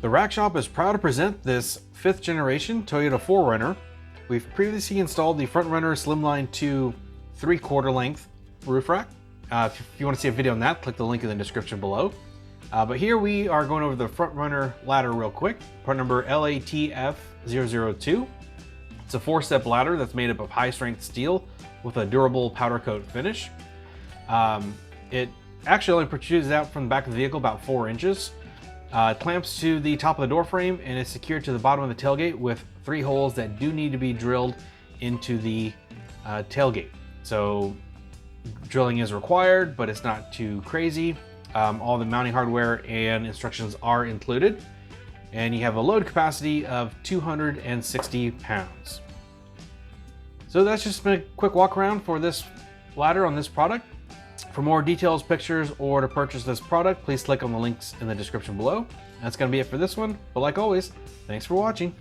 The Rack Shop is proud to present this 5th generation Toyota 4Runner. We've previously installed the 4Runner Slimline 2 3/4 length roof rack. If you want to see a video on that, click the link in the description below. But here we are going over the 4Runner ladder real quick. Part number LATF002. It's a 4-step ladder that's made up of high-strength steel with a durable powder coat finish. It actually only protrudes out from the back of the vehicle about 4 inches. It clamps to the top of the door frame and is secured to the bottom of the tailgate with 3 holes that do need to be drilled into the tailgate. So drilling is required, but it's not too crazy. All the mounting hardware and instructions are included. And you have a load capacity of 260 pounds. So that's just been a quick walk around for this ladder on this product. For more details, pictures, or to purchase this product, please click on the links in the description below. That's going to be it for this one, but like always, thanks for watching.